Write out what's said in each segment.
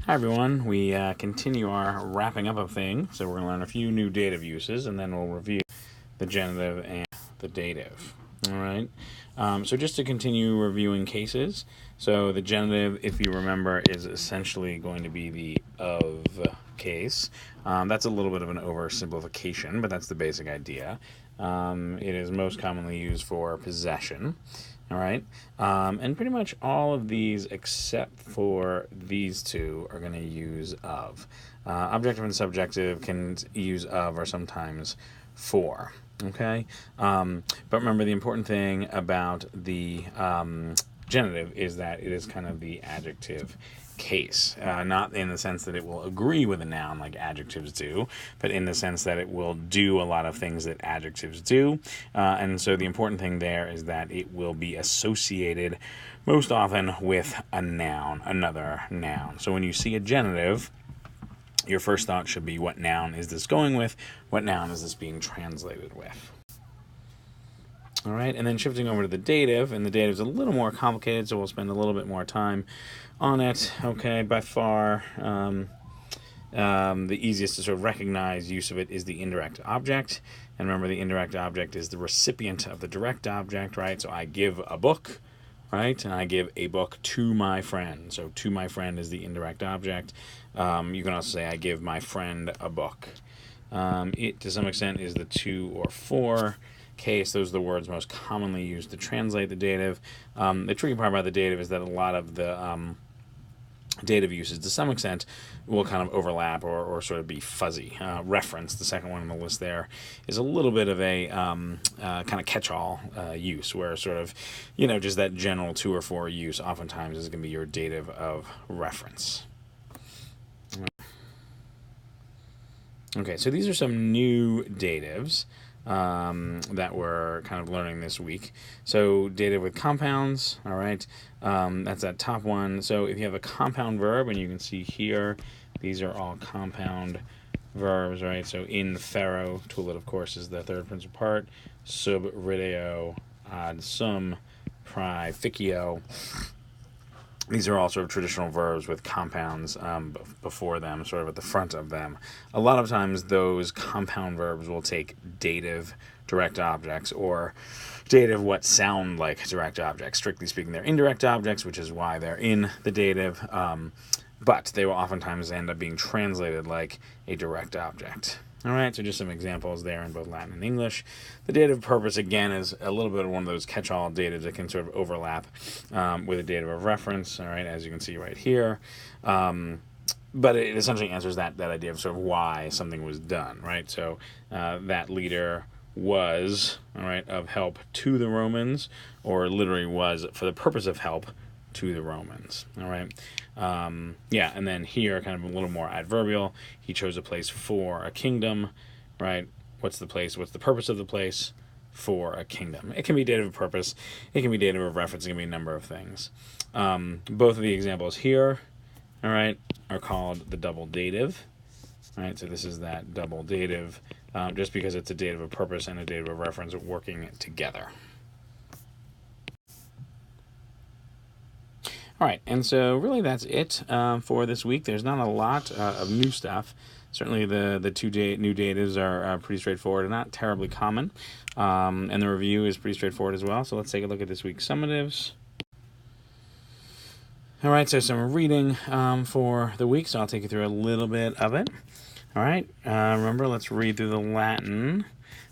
Hi everyone, we continue our wrapping up of things, so we're going to learn a few new dative uses, and then we'll review the genitive and the dative. Alright, so just to continue reviewing cases, so the genitive, if you remember, is essentially going to be the of case. That's a little bit of an oversimplification, but that's the basic idea. It is most commonly used for possession. All right, and pretty much all of these except for these two are going to use of. Objective and subjective can use of or sometimes for. Okay, but remember the important thing about the genitive is that it is kind of the adjective case, not in the sense that it will agree with a noun like adjectives do, but in the sense that it will do a lot of things that adjectives do, and so the important thing there is that it will be associated most often with a noun, another noun. So when you see a genitive, your first thought should be, what noun is this going with? What noun is this being translated with? All right, and then shifting over to the dative, and the dative is a little more complicated, so we'll spend a little bit more time on it. Okay, by far, the easiest to sort of recognize use of it is the indirect object. And remember, the indirect object is the recipient of the direct object, right? So I give a book, right? And I give a book to my friend. So to my friend is the indirect object. You can also say I give my friend a book. It, to some extent, is the to or for case. Those are the words most commonly used to translate the dative. The tricky part about the dative is that a lot of the dative uses, to some extent, will kind of overlap or sort of be fuzzy. Reference, the second one on the list there, is a little bit of a kind of catch-all use, where sort of, just that general to or for use oftentimes is going to be your dative of reference. Okay, so these are some new datives that we're kind of learning this week. So dative with compounds, all right, that's that top one. So if you have a compound verb, and you can see here, these are all compound verbs, right? So infero, tulit, of course, is the third principal part. Sub rideo, ad sum, praeficio. These are all sort of traditional verbs with compounds before them, sort of at the front of them. A lot of times those compound verbs will take dative direct objects, or dative what sound like direct objects. Strictly speaking, they're indirect objects, which is why they're in the dative, but they will oftentimes end up being translated like a direct object. All right, so just some examples there in both Latin and English. The dative purpose, again, is a little bit of one of those catch-all datives that can sort of overlap with a dative of reference, all right, as you can see right here. But it essentially answers that idea of sort of why something was done, right? So that leader was, all right, of help to the Romans, or literally was for the purpose of help to the Romans, all right? Yeah, and then here, kind of a little more adverbial, he chose a place for a kingdom, right? What's the place? What's the purpose of the place? For a kingdom. It can be dative of purpose. It can be dative of reference. It can be a number of things. Both of the examples here, all right, are called the double dative, right? So this is that double dative, just because it's a dative of purpose and a dative of reference working together. All right, and so really that's it for this week. There's not a lot of new stuff. Certainly the two new datives are pretty straightforward and not terribly common. And the review is pretty straightforward as well. So let's take a look at this week's summatives. All right, so some reading for the week. So I'll take you through a little bit of it. All right, remember, let's read through the Latin.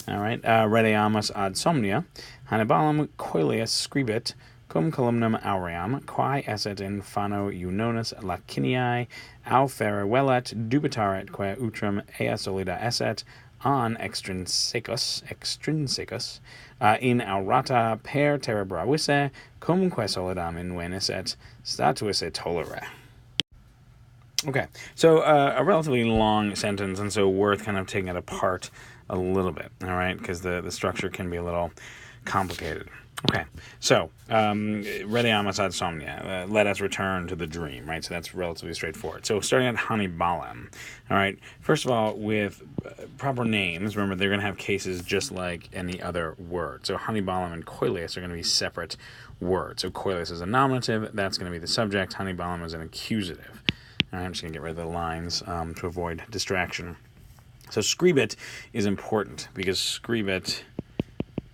All right, redeamus ad somnia, Hannibalum coelius scribit, cum columnum auream, quae esset infano Eunonis Laciniae, au ferre velat, dubitaret quae utrum ea solida esset, an extrinsecus, in aurata per terebra visse, cum quae solidam invenisset, statuisse tolere. Okay, so a relatively long sentence, and so worth kind of taking it apart a little bit, all right, because the structure can be a little complicated. Okay, so redeamus ad somnia, let us return to the dream, right? So that's relatively straightforward. So starting at Hannibalum, all right, first of all, with proper names, remember they're going to have cases just like any other word. So Hannibalum and coelius are going to be separate words. So coelius is a nominative, that's going to be the subject. Hannibalum is an accusative. All right, I'm just going to get rid of the lines to avoid distraction. So scribit is important because scribit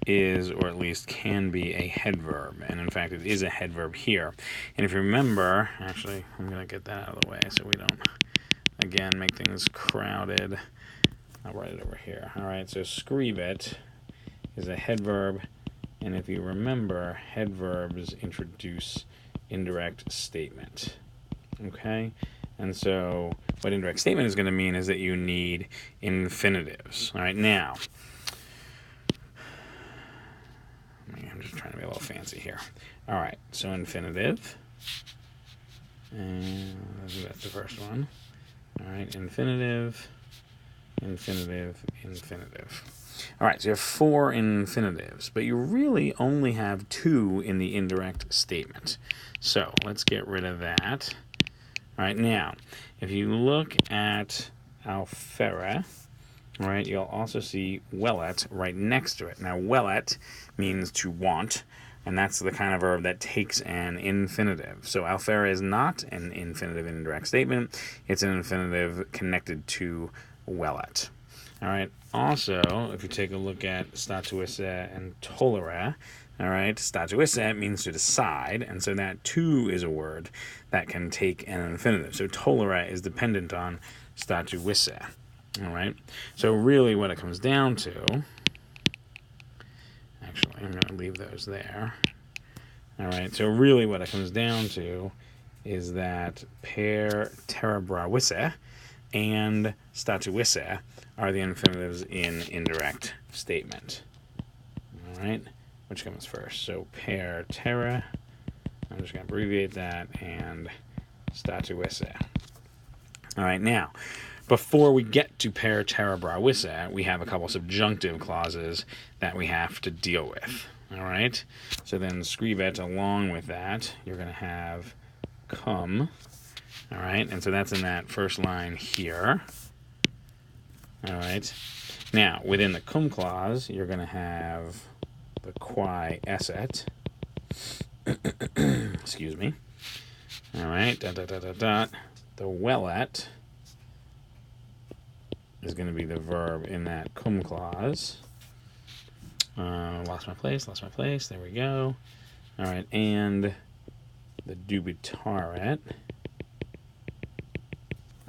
is, or at least can be, a head verb. And in fact, it is a head verb here. And if you remember, actually, I'm going to get that out of the way so we don't, again, make things crowded. I'll write it over here. All right, so scribit is a head verb. And if you remember, head verbs introduce indirect statement. Okay? And so what indirect statement is going to mean is that you need infinitives. All right, now, I'm just trying to be a little fancy here. All right, so infinitive. And that's the first one. All right, infinitive, infinitive, infinitive. All right, so you have 4 infinitives, but you really only have 2 in the indirect statement. So let's get rid of that. All right, now, if you look at alfera, right, you'll also see wellet right next to it. Now, wellet means to want, and that's the kind of verb that takes an infinitive. So alfera is not an infinitive in indirect statement. It's an infinitive connected to wellet. All right, also, if you take a look at statuisse and tolere, all right, statuisse means to decide, and so that too is a word that can take an infinitive. So tolere is dependent on statuisse. All right, so really what it comes down to, actually, I'm going to leave those there. All right, so really what it comes down to is that per terebrauisse and statuisse are the infinitives in indirect statement. All right, which comes first? So per terra, I'm just going to abbreviate that, and statuisse. All right, now, before we get to per terebrauisse, we have a couple subjunctive clauses that we have to deal with. All right, so then scribet, along with that, you're going to have cum. All right, and so that's in that first line here. All right, now within the cum clause, you're going to have the quae esset. Excuse me. All right, dot, dot, dot, dot, dot. The wellet is going to be the verb in that cum clause. Lost my place, there we go. All right, and the dubitaret.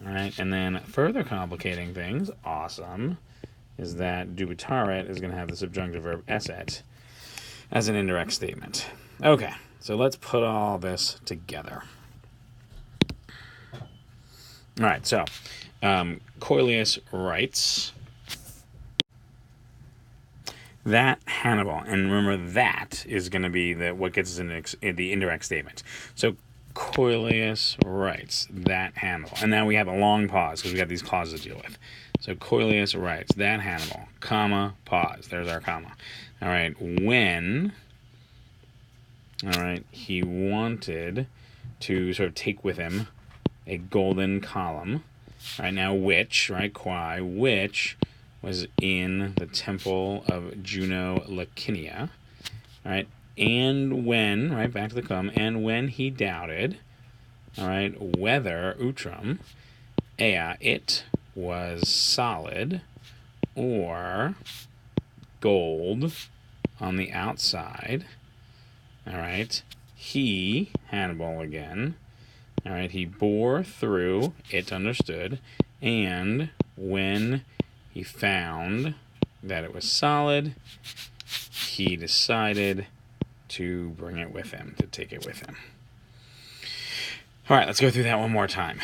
All right, and then further complicating things, awesome, is that dubitaret is going to have the subjunctive verb esset as an indirect statement. Okay, so let's put all this together. All right, so Coelius writes that Hannibal, and remember that is going to be what gets us in the indirect statement. So Coelius writes that Hannibal, and now we have a long pause because we got these clauses to deal with. So Coelius writes that Hannibal, comma, pause. There's our comma. All right, when, all right, he wanted to sort of take with him a golden column. All right, now which, right, quae, which was in the temple of Juno Lacinia. All right, and when, right, back to the cum, and when he doubted, all right, whether utrum, ea, it was solid or gold on the outside, all right, he, Hannibal again, all right, he bore through, it understood, and when he found that it was solid, he decided to bring it with him, to take it with him. All right, let's go through that one more time.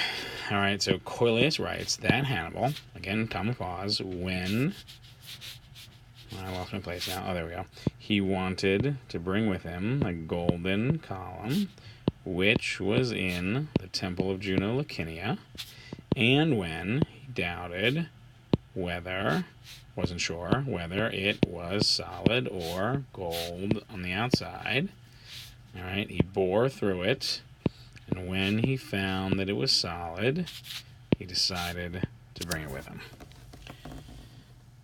All right, so Coelius writes that Hannibal, again, comma pause, when, I lost my place now, oh, there we go, he wanted to bring with him a golden column, which was in the temple of Juno Lacinia, and when he doubted wasn't sure whether it was solid or gold on the outside, all right, he bore through it, and when he found that it was solid, he decided to bring it with him.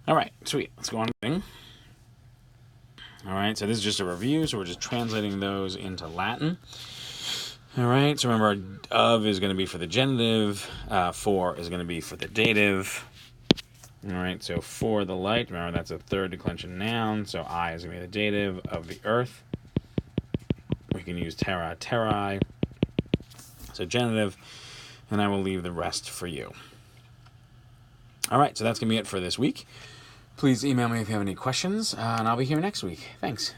All right, sweet. Let's go on to the thing. All right, so this is just a review, so we're just translating those into Latin. All right, so remember, of is going to be for the genitive, for is going to be for the dative. All right, so for the light, remember that's a third declension noun, so I is going to be the dative of the earth. We can use terra, terrae, so genitive, and I will leave the rest for you. All right, so that's going to be it for this week. Please email me if you have any questions, and I'll be here next week. Thanks.